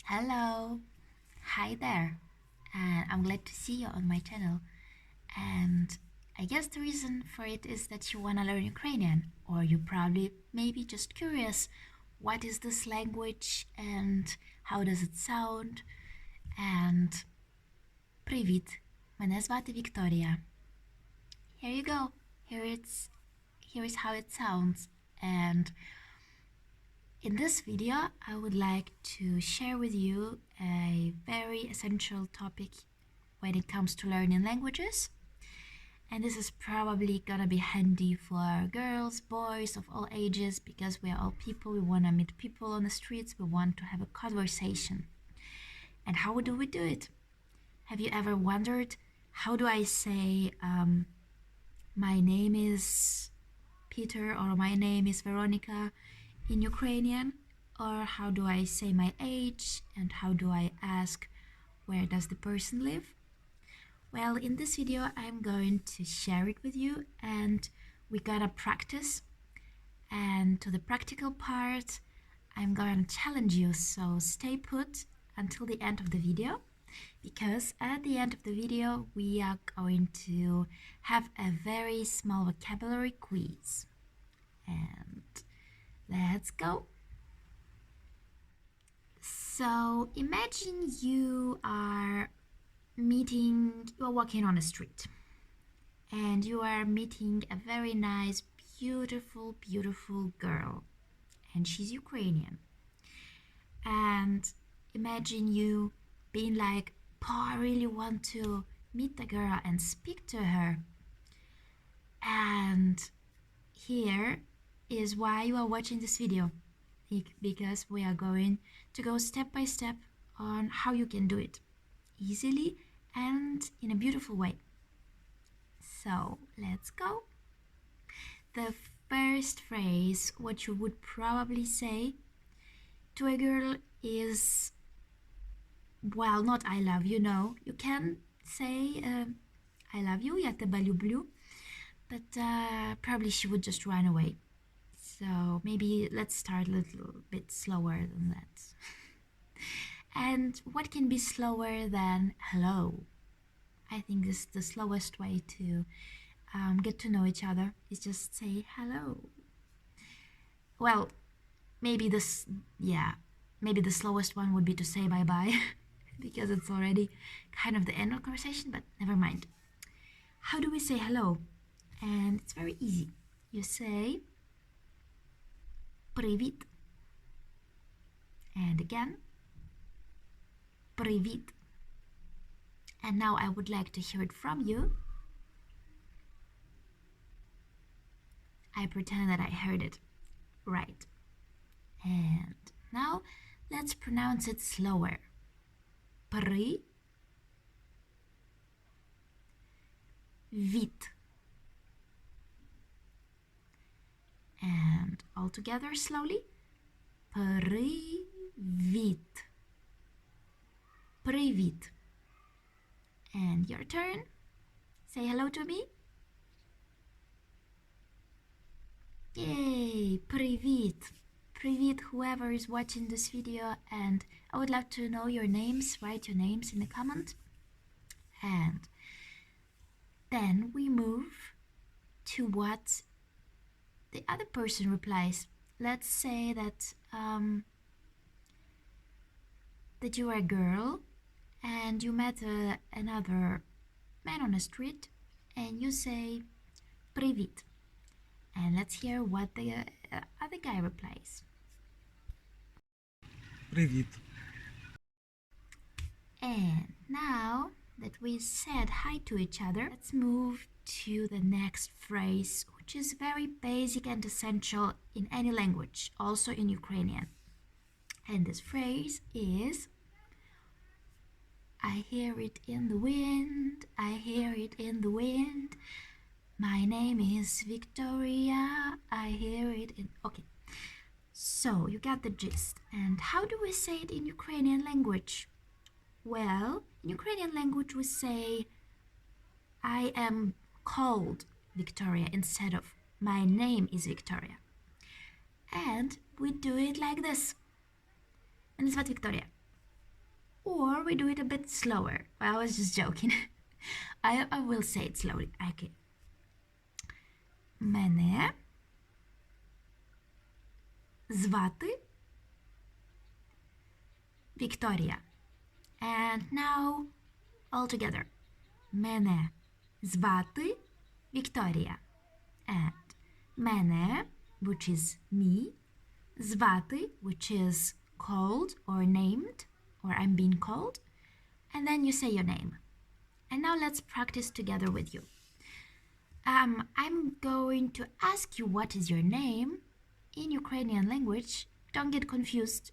Hello, hi there, and I'm glad to see you on my channel. And I guess the reason for it is that you want to learn Ukrainian, or you probably maybe just curious what is this language and how does it sound. And Привіт, мене звати Viktoriia. Here you go. Here is how it sounds. And in this video, I would like to share with you a very essential topic when it comes to learning languages. And this is probably gonna be handy for girls, boys of all ages, because we are all people. We wanna meet people on the streets. We want to have a conversation. And how do we do it? Have you ever wondered, how do I say, my name is Peter or my name is Veronica in Ukrainian? Or how do I say my age, and how do I ask where does the person live? Well, in this video I'm going to share it with you, and we gotta practice. And to the practical part, I'm going to challenge you, so stay put until the end of the video, because at the end of the video we are going to have a very small vocabulary quiz. And let's go. So imagine you are walking on the street, and you are meeting a very nice, beautiful girl, and she's Ukrainian. And imagine you being like, "Oh, I really want to meet the girl and speak to her." And here is why you are watching this video, because we are going to go step by step on how you can do it easily and in a beautiful way. So let's go. The first phrase, what you would probably say to a girl is, well, not I love you, no. You can say I love you, я тебе люблю, but probably she would just run away. So maybe let's start a little bit slower than that. And what can be slower than hello? I think this is the slowest way to get to know each other, is just say hello. Well, maybe the slowest one would be to say bye-bye because it's already kind of the end of the conversation, but never mind. How do we say hello? And it's very easy. You say привіт. And again, привіт. And now I would like to hear it from you. I pretend that I heard it. Right. And now let's pronounce it slower. Привіт. And all together slowly. Привіт. Привіт. And your turn. Say hello to me. Yay! Привіт! Привіt, whoever is watching this video, and I would like to know your names. Write your names in the comment. And then we move to what the other person replies. Let's say that that you are a girl and you met another man on the street, and you say привіт. And let's hear what the other guy replies. Привіт. And now that we said hi to each other, let's move to the next phrase, which is very basic and essential in any language, also in Ukrainian. And this phrase is, I hear it in the wind, I hear it in the wind. My name is Viktoriia, I hear it in... Okay, so you got the gist. And how do we say it in Ukrainian language? Well, in Ukrainian language we say, I am called Viktoriia instead of my name is Viktoriia. And we do it like this. Мене звати Викторія. or we do it a bit slower. Well, I was just joking. I will say it slowly. Okay. Мене звати Viktoriia. And now all together. Мене звати Viktoriia. And мене, which is me, звати, which is called or named, or I'm being called, and then you say your name. And now let's practice together with you. I'm going to ask you what is your name in Ukrainian language. Don't get confused.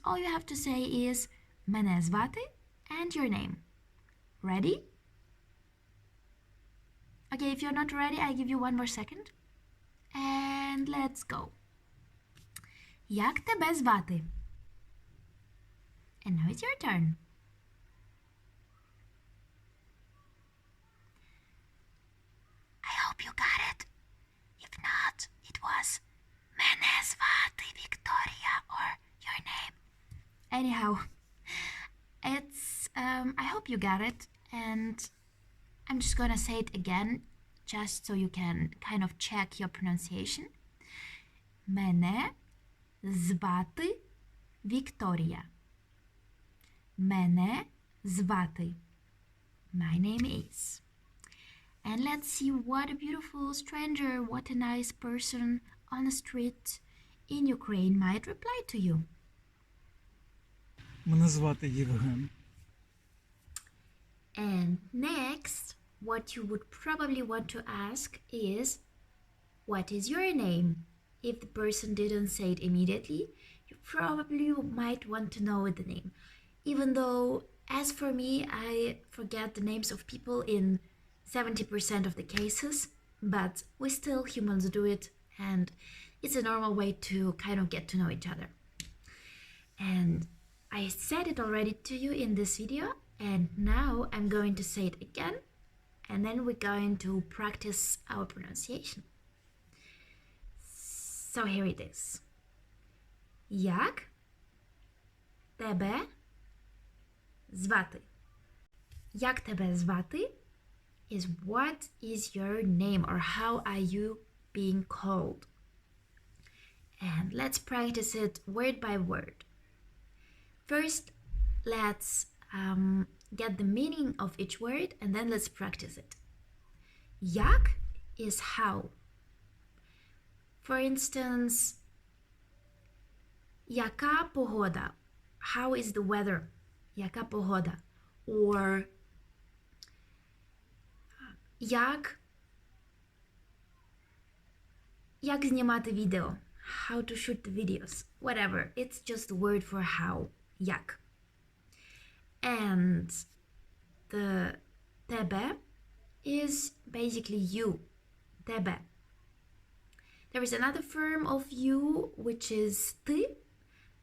All you have to say is мене звати and your name. Ready? Okay, if you're not ready, I give you one more second. And let's go. Як тебе звати? And now it's your turn. I hope you got it. If not, it was мене звати Viktoriia or your name. Anyhow, I hope you got it, and I'm just gonna say it again just so you can kind of check your pronunciation. Мене звати Viktoriia. Мене звати. My name is. And let's see what a beautiful stranger, what a nice person on the street in Ukraine might reply to you. Мене звати Євген. And next, what you would probably want to ask is, what is your name? If the person didn't say it immediately, you probably might want to know the name. Even though, as for me, I forget the names of people in 70% of the cases, but we still humans do it, and it's a normal way to kind of get to know each other. And I said it already to you in this video, and now I'm going to say it again, and then we're going to practice our pronunciation. So here it is. Як тебе звати? Як тебе звати is what is your name, or how are you being called? And let's practice it word by word. First, let's get the meaning of each word, and then let's practice it. Як is how. For instance, яка погода? How is the weather? Яка погода? Or як знімати відео? How to shoot the videos? Whatever. It's just the word for how. Як. And the тебе is basically you. Тебе. There is another form of you, which is ти,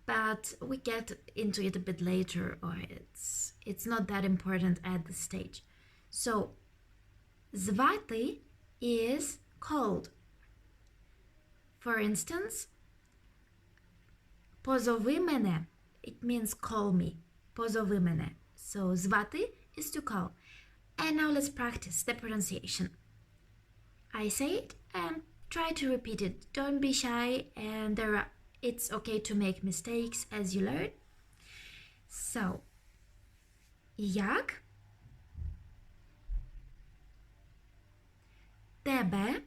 but we get into it a bit later, or it's not that important at this stage. So, звати is called. For instance, позови мене. It means call me. Позови мене. So, звати is to call. And now let's practice the pronunciation. I say it and try to repeat it. Don't be shy, and it's okay to make mistakes as you learn. So, як тебе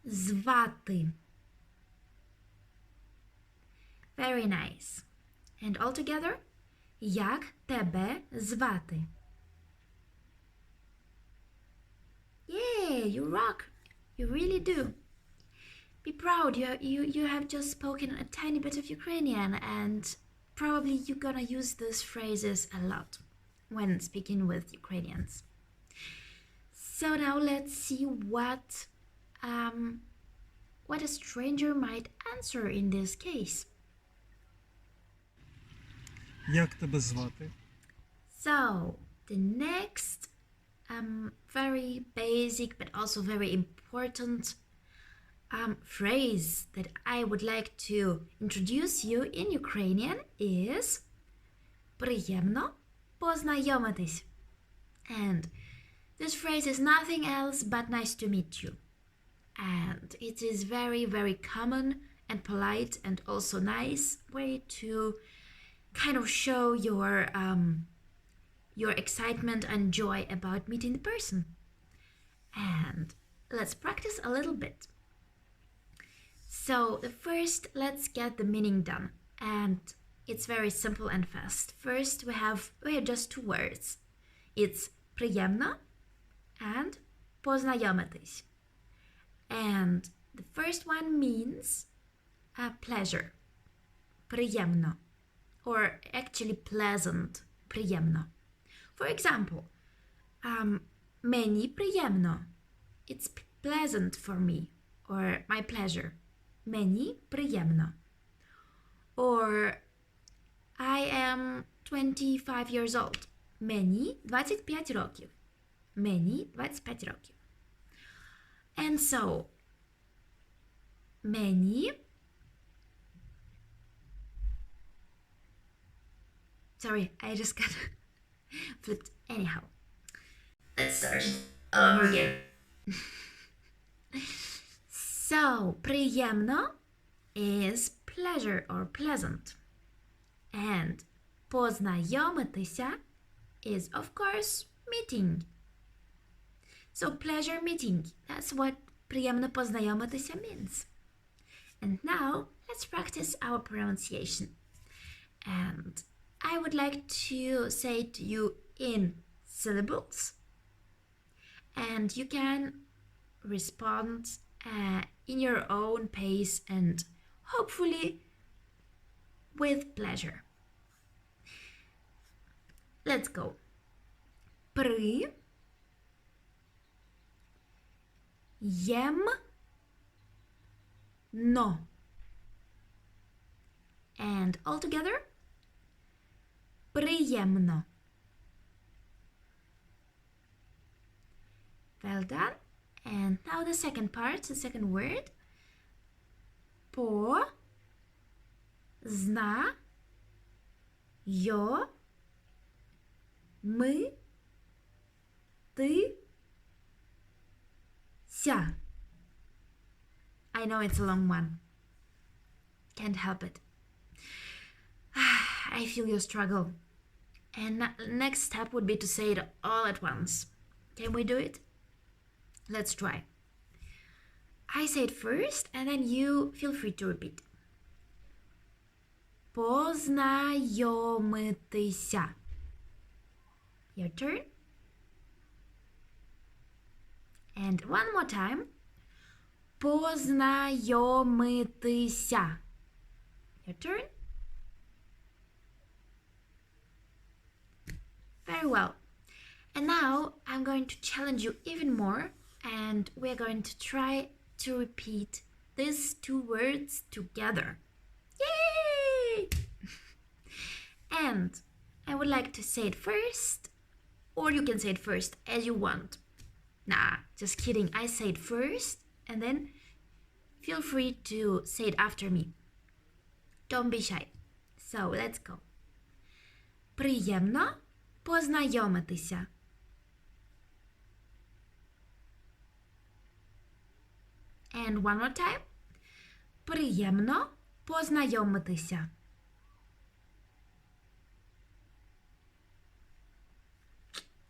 звати? Very nice. And all together, як тебе звати? Yeah, you rock. You really do. Be proud. You have just spoken a tiny bit of Ukrainian, and probably you're gonna use these phrases a lot when speaking with Ukrainians. So now let's see what a stranger might answer in this case. Як тебе звати? So the next very basic but also very important phrase that I would like to introduce you in Ukrainian is приємно познайомитись. And this phrase is nothing else but nice to meet you. And it is very, very common and polite and also nice way to kind of show your excitement and joy about meeting the person. And let's practice a little bit. So the first, let's get the meaning done. And it's very simple and fast. First, we have just two words. It's приємно and познайомитись. And the first one means a pleasure. Приємно. Or actually pleasant. Приємно. For example, мені приємно. It's pleasant for me. Or my pleasure. Мені приємно. Or I am 25 years old. Мені 25 років. Мені 25 років. And so, мені. Sorry, I just got flipped. Anyhow, let's start all over again. So, приємно is pleasure or pleasant. And познайомитися is, of course, meeting. So, pleasure meeting. That's what приємно познайомитися means. And now, let's practice our pronunciation. And I would like to say it to you in syllables. And you can respond in your own pace and hopefully with pleasure. Let's go. Приємно. And all together. Приємно. Well done. And now the second part, the second word. Познайомитися. I know it's a long one. Can't help it. I feel your struggle. And next step would be to say it all at once. Can we do it? Let's try. I say it first and then you feel free to repeat. Познайомитися. Your turn. And one more time. Познайомитися. Your turn. Very well. And now I'm going to challenge you even more, and we're going to try to repeat these two words together. Yay! And I would like to say it first, or you can say it first as you want. Nah, just kidding. I say it first, and then feel free to say it after me. Don't be shy. So let's go. Приємно познайомитися. And one more time. Приємно познайомитися.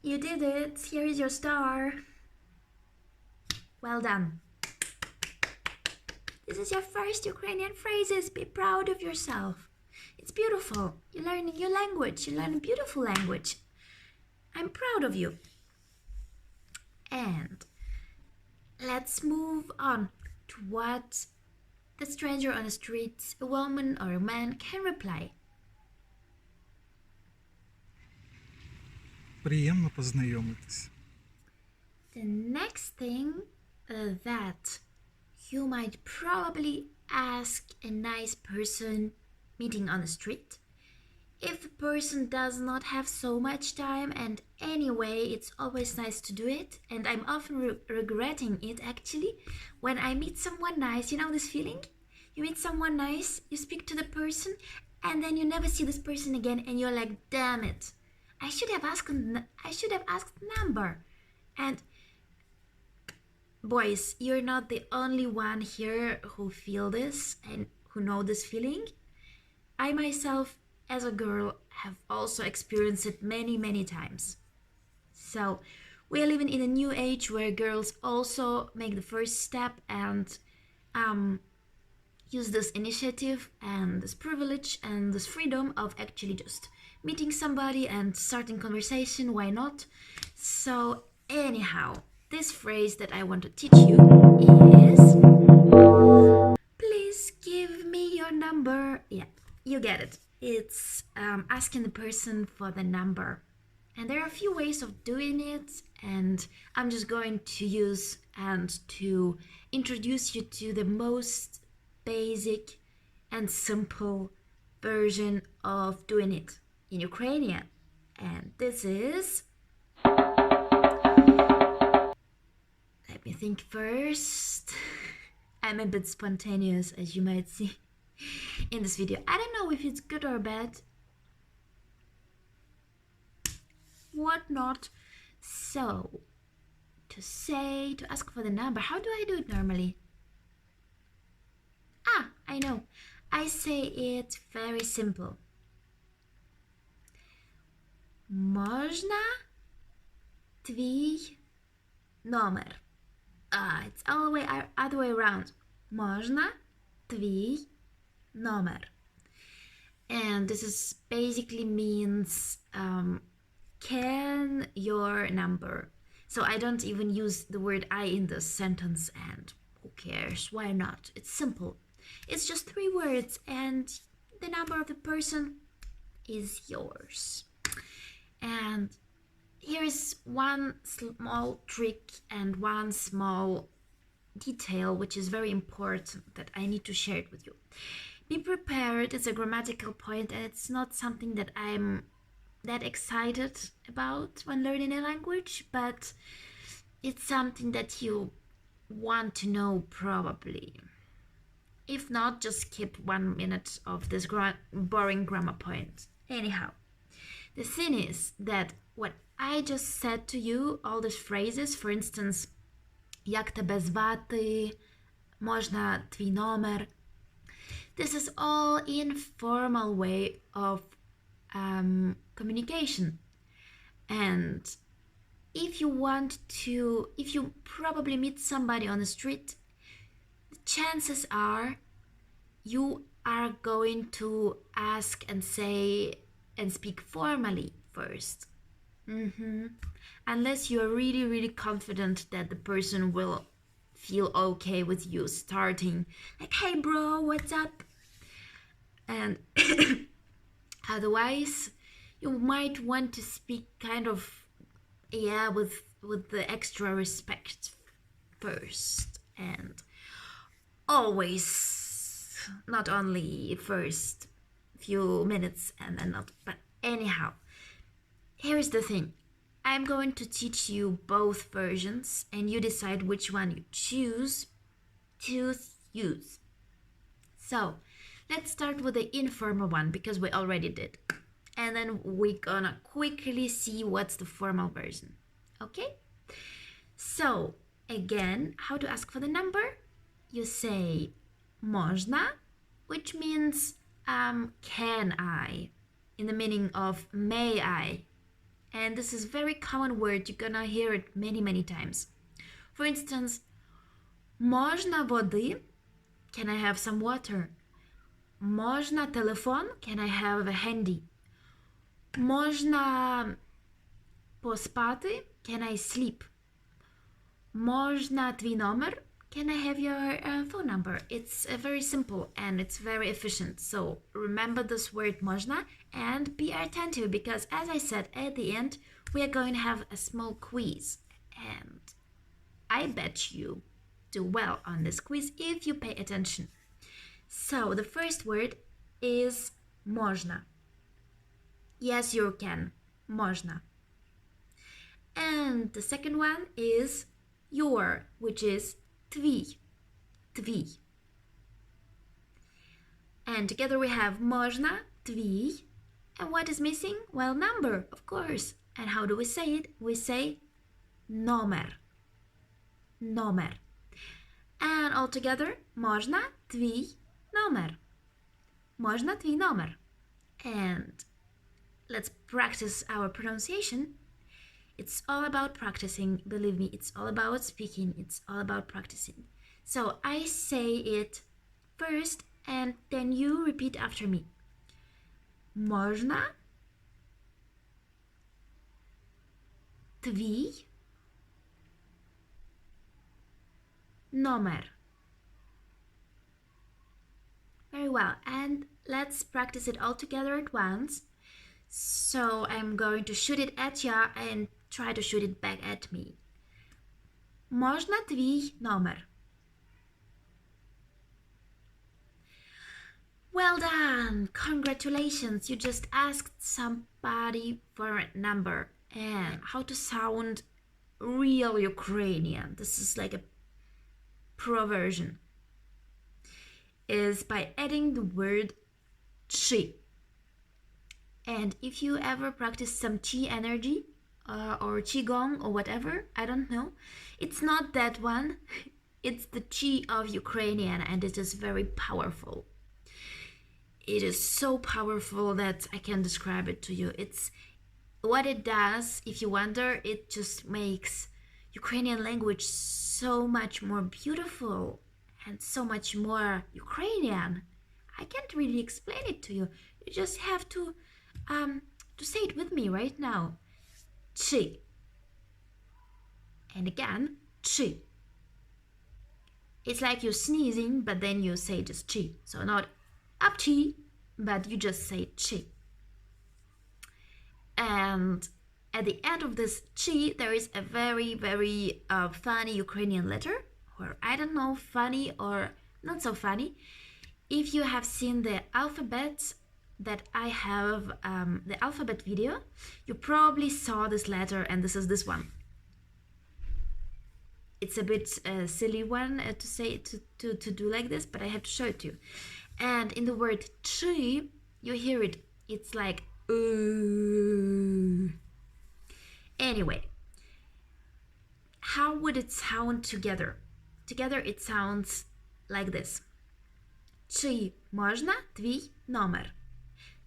You did it. Here is your star. Well done. This is your first Ukrainian phrases. Be proud of yourself. It's beautiful. You're learning your language. You learn a beautiful language. I'm proud of you. And let's move on to what the stranger on the street, a woman or a man, can reply. Приємно познайомитись. The next thing that you might probably ask a nice person meeting on the street if a person does not have so much time, and anyway, it's always nice to do it, and I'm often regretting it actually, when I meet someone nice, you know this feeling? You meet someone nice, you speak to the person, and then you never see this person again, and you're like, damn it, I should have asked number. And boys, you're not the only one here who feel this and who know this feeling. I myself, as a girl, have also experienced it many, many times. So we are living in a new age where girls also make the first step and use this initiative and this privilege and this freedom of actually just meeting somebody and starting conversation. Why not? So anyhow, this phrase that I want to teach you is, please give me your number. Yeah, you get it. It's asking the person for the number. And there are a few ways of doing it, and I'm just going to use and to introduce you to the most basic and simple version of doing it in Ukrainian. And this is, let me think first. I'm a bit spontaneous, as you might see in this video. I don't know if it's good or bad. What not? So, to ask for the number, how do I do it normally? Ah, I know. I say it very simple. Można twój numer? It's all the way other way around. Można twój numer? And this is basically means can your number. So I don't even use the word I in this sentence, and who cares? Why not? It's simple. It's just 3 words and the number of the person is yours. And here is one small trick and one small detail which is very important that I need to share it with you. Be prepared, it's a grammatical point and it's not something that I'm that excited about when learning a language, but it's something that you want to know probably. If not, just skip 1 minute of this boring grammar point. Anyhow, the thing is that what I just said to you, all these phrases, for instance, jak тебе звати, można twój numer, this is all informal way of communication. And if you probably meet somebody on the street, the chances are you are going to ask and say and speak formally first. Unless you are really, really confident that the person will feel okay with you starting like, hey bro, what's up? And otherwise, you might want to speak kind of, with the extra respect first. And always, not only first few minutes and then not, but anyhow, here's the thing. I'm going to teach you both versions and you decide which one you choose to use. So let's start with the informal one because we already did. And then we're gonna quickly see what's the formal version. Okay? So again, how to ask for the number? You say można, which means can I, in the meaning of may I. And this is a very common word. You're gonna hear it many, many times. For instance, można wody? Can I have some water? Można telefon? Can I have a handy? Można pospati? Can I sleep? Można twój numer? Can I have your phone number? It's very simple and it's very efficient. So remember this word można and be attentive because, as I said at the end, we are going to have a small quiz. And I bet you do well on this quiz if you pay attention. So the first word is można. Yes, you can. Можна. And the second one is your, which is твій. Твій. And together we have можна, твій. And what is missing? Well, number, of course. And how do we say it? We say номер. Номер. And all together, можна, твій номер. Можна, твій номер. And let's practice our pronunciation. It's all about practicing, believe me, it's all about speaking, it's all about practicing. So I say it first and then you repeat after me. Можна твій номер. Very well, and let's practice it all together at once. So I'm going to shoot it at you and try to shoot it back at me. Можна твій номер? Well done! Congratulations! You just asked somebody for a number. And how to sound real Ukrainian. This is like a pro version. Is by adding the word chi. And if you ever practice some chi energy or qigong or whatever, I don't know, it's not that one. It's the chi of Ukrainian and it is very powerful. It is so powerful that I can describe it to you. It's what it does, if you wonder, it just makes Ukrainian language so much more beautiful and so much more Ukrainian. I can't really explain it to you. You just have to say it with me right now. Chi. And again, chi. It's like you're sneezing, but then you say just chi. So not up chi, but you just say chi. And at the end of this chi, there is a very, very funny Ukrainian letter, or I don't know, funny or not so funny. If you have seen the alphabet that I have, the alphabet video, you probably saw this letter, and this is this one. It's a bit silly one to say to do like this, but I have to show it to you. And in the word chi, you hear it. It's like Anyway, how would it sound together? Together it sounds like this. Чи можна твій номер?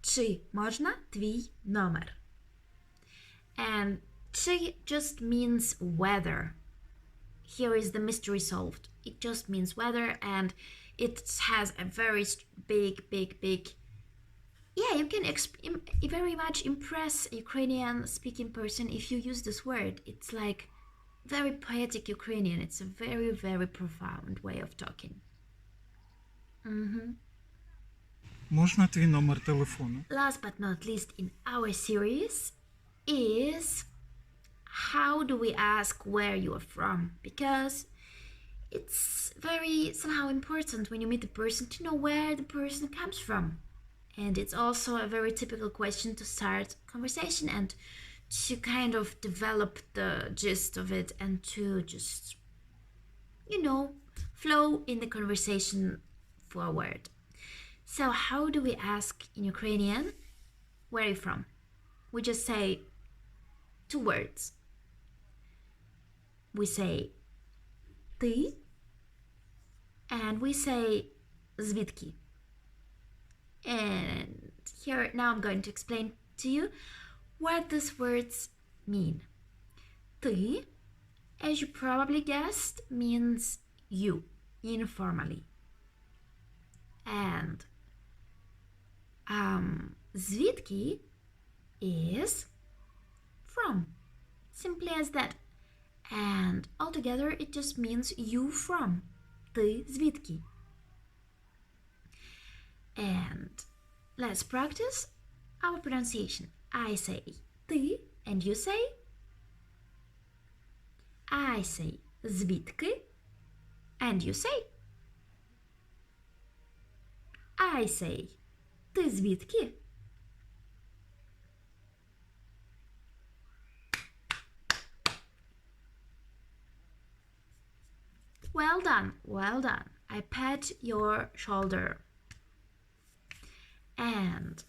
Чи можна твій номер? And чи just means whether. Here is the mystery solved. It just means whether, and it has a very big, you can very much impress a Ukrainian speaking person if you use this word. It's like very poetic Ukrainian. It's a very, very profound way of talking. Можна твій номер телефону? Last but not least in our series is how do we ask where you are from? Because it's very somehow important when you meet the person to know where the person comes from. And it's also a very typical question to start conversation and to kind of develop the gist of it and to just, flow in the conversation forward. So how do we ask in Ukrainian, where are you from? We just say two words. We say ти and we say звідки. And here now I'm going to explain to you what these words mean. Ти, as you probably guessed, means you, informally. And звідки is from. Simply as that. And altogether it just means you from. Ти звідки. And let's practice our pronunciation. I say ти and you say. I say звідки and you say. I say ти звідки Well done, well done. I pat your shoulder. And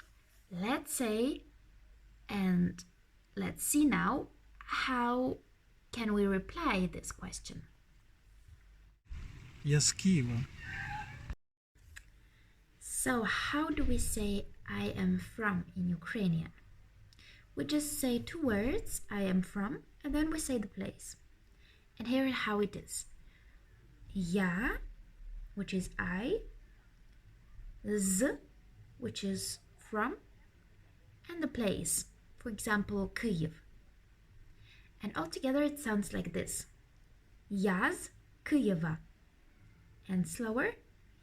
let's say, and let's see now, how can we reply this question? Я з Києва. So how do we say I am from in Ukrainian? We just say two words, I am from, and then we say the place. And here is how it is. Я, which is I, з, which is from, and the place, for example, Kyiv. And altogether it sounds like this. Я з Києва. And slower.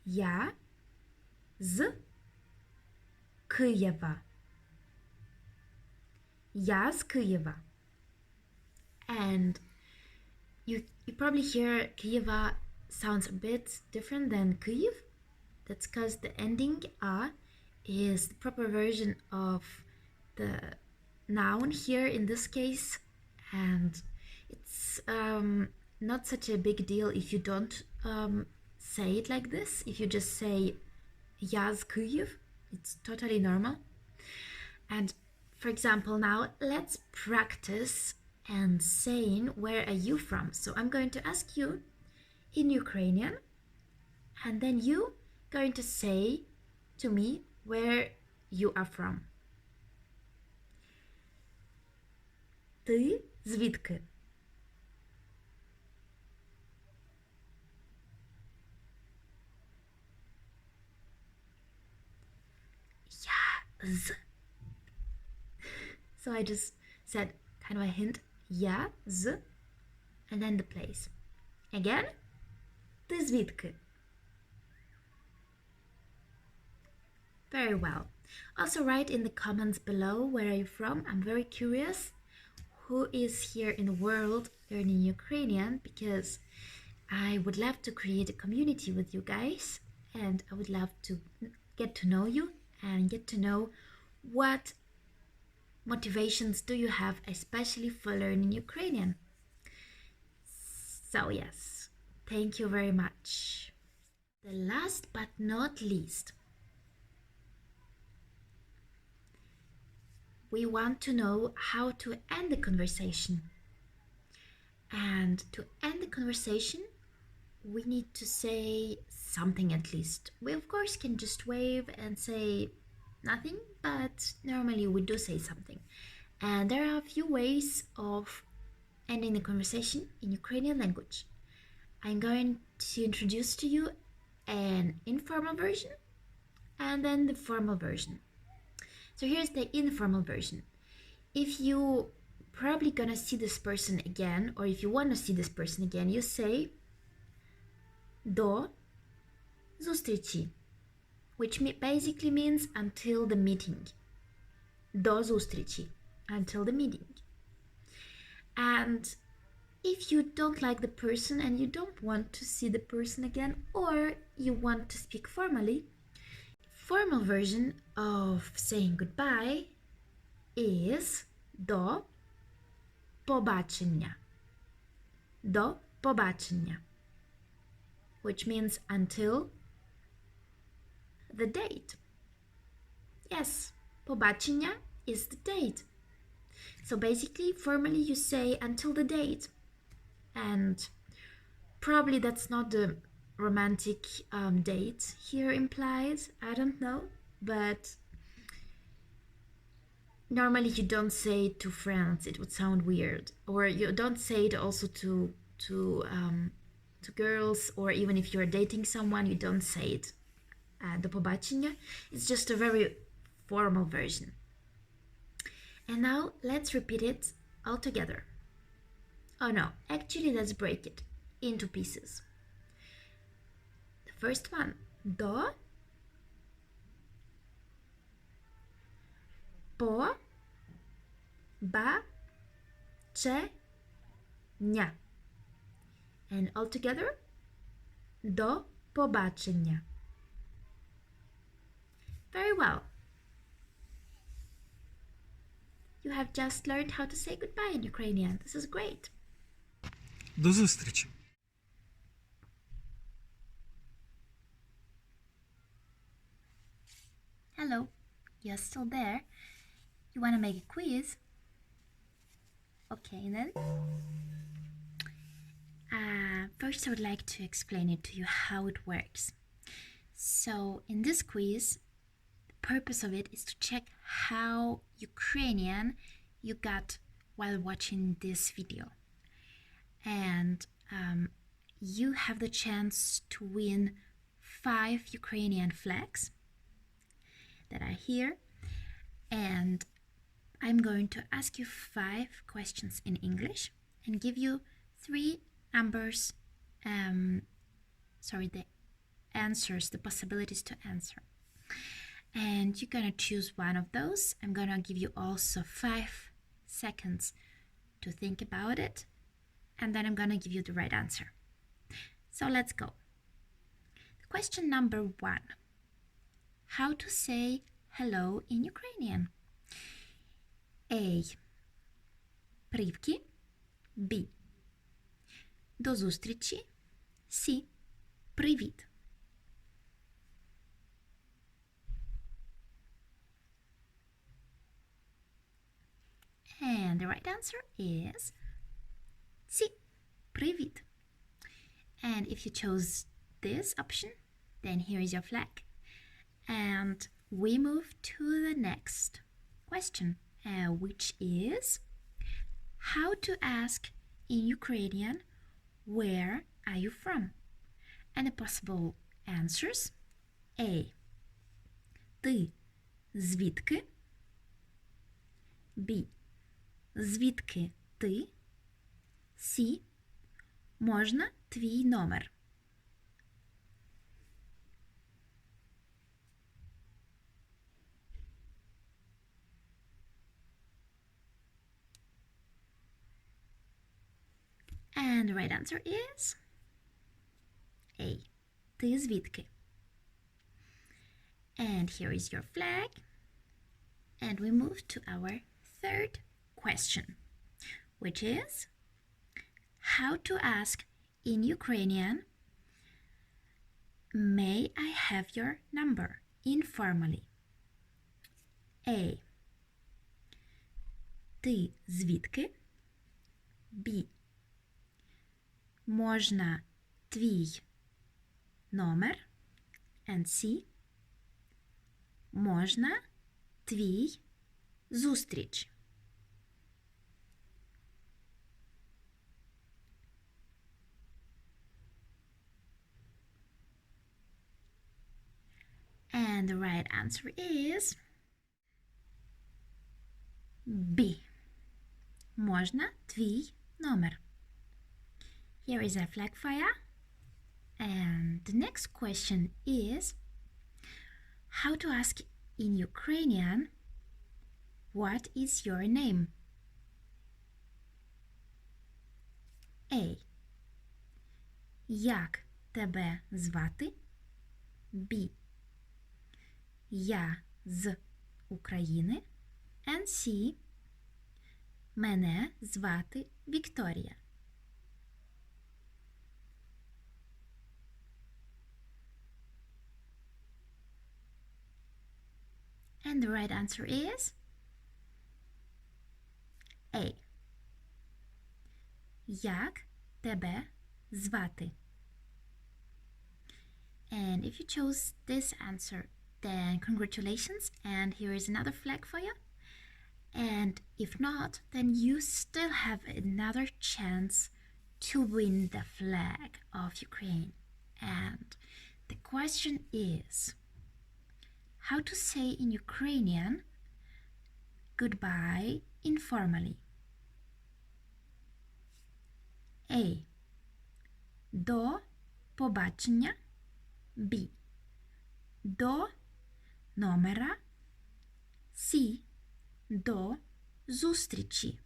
Я з Києва. Я з Києва. And you probably hear Kyiva sounds a bit different than Kyiv. That's because the ending a is the proper version of the noun here in this case, and it's not such a big deal if you don't say it like this. If you just say Yaz Kyiv, it's totally normal. And for example, now let's practice and saying where are you from. So I'm going to ask you in Ukrainian, and then you going to say to me where you are from. Ти звідки? Я з. So I just said kind of a hint. Я з, and then the place. Again. Ти звідки? Very well. Also write in the comments below where are you from. I'm very curious who is here in the world learning Ukrainian, because I would love to create a community with you guys, and I would love to get to know you and get to know what motivations do you have, especially for learning Ukrainian. So yes, thank you very much. The last but not least, we want to know how to end the conversation. And to end the conversation, we need to say something at least. We of course can just wave and say nothing, but normally we do say something. And there are a few ways of ending the conversation in Ukrainian language. I'm going to introduce to you an informal version and then the formal version. So here's the informal version. If you probably gonna see this person again, or if you want to see this person again, you say до зустрічі, which basically means until the meeting. До зустрічі, until the meeting. And if you don't like the person and you don't want to see the person again, or you want to speak formally, formal version of saying goodbye is до побачення. До побачення, which means until the date. Yes, побачення is the date. So basically, formally you say until the date. And probably that's not the romantic date here implied. I don't know, but normally you don't say it to friends. It would sound weird. Or you don't say it also to girls, or even if you're dating someone, you don't say it. До побачення. It's just a very formal version. And now let's repeat it all together. Oh no, actually let's break it into pieces. The first one, до побачення. And all together, до побачення. Very well. You have just learned how to say goodbye in Ukrainian. This is great. До зустрічі. Hello, you're still there? You want to make a quiz? Okay, then. First, I would like to explain it to you how it works. So, in this quiz, the purpose of it is to check how Ukrainian you got while watching this video. And you have the chance to win 5 Ukrainian flags that are here. And I'm going to ask you 5 questions in English and give you 3 numbers, the answers, the possibilities to answer. And you're gonna choose one of those. I'm gonna give you also 5 seconds to think about it, and then I'm gonna give you the right answer. So let's go. Question number 1. How to say hello in Ukrainian? A. Привки. B. До зустрічі. C. Привіт. And the right answer is C. Привіт. And if you chose this option, then here is your flag. And we move to the next question, which is how to ask in Ukrainian, where are you from? And the possible answers: A. Ти звідки? B. Звідки ти? C. Можна твій номер? And the right answer is A. Ти звідки? And here is your flag. And we move to our third question, which is how to ask in Ukrainian, may I have your number informally? A. Ти звідки? B. Можна твій номер? And C. Можна твій зустріч? And the right answer is B. Можна твій номер? Here is a flag for you. And the next question is how to ask in Ukrainian, what is your name? A. Як тебе звати? B. Я з України. And C. Мене звати Вікторія. And the right answer is A. Як тебе звати? And if you chose this answer, then congratulations, and here is another flag for you. And if not, then you still have another chance to win the flag of Ukraine. And the question is how to say in Ukrainian goodbye informally. A. До побачення. B. До номера. C. До зустрічі.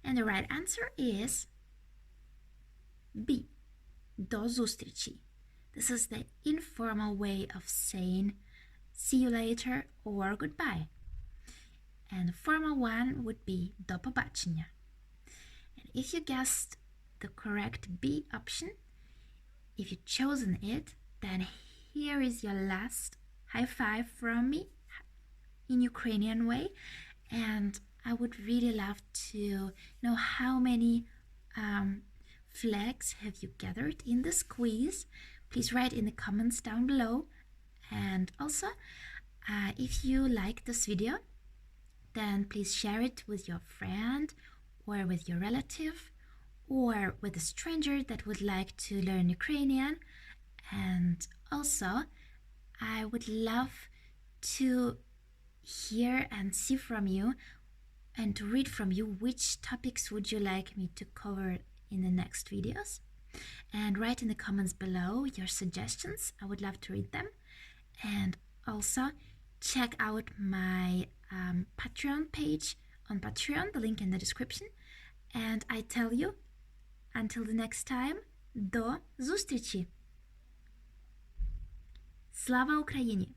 And the right answer is B. До зустрічі. This is the informal way of saying see you later or goodbye. And the formal one would be до побачення. And if you guessed the correct B option, if you've chosen it, then here is your last high five from me in Ukrainian way. And I would really love to know how many flags have you gathered in this quiz. Please write in the comments down below. And also, if you like this video, then please share it with your friend or with your relative or with a stranger that would like to learn Ukrainian. And also, I would love to hear and see from you and to read from you which topics would you like me to cover in the next videos. And write in the comments below your suggestions. I would love to read them. And also check out my Patreon page on Patreon, the link in the description. And I tell you, until the next time, до зустрічі! Слава Україні!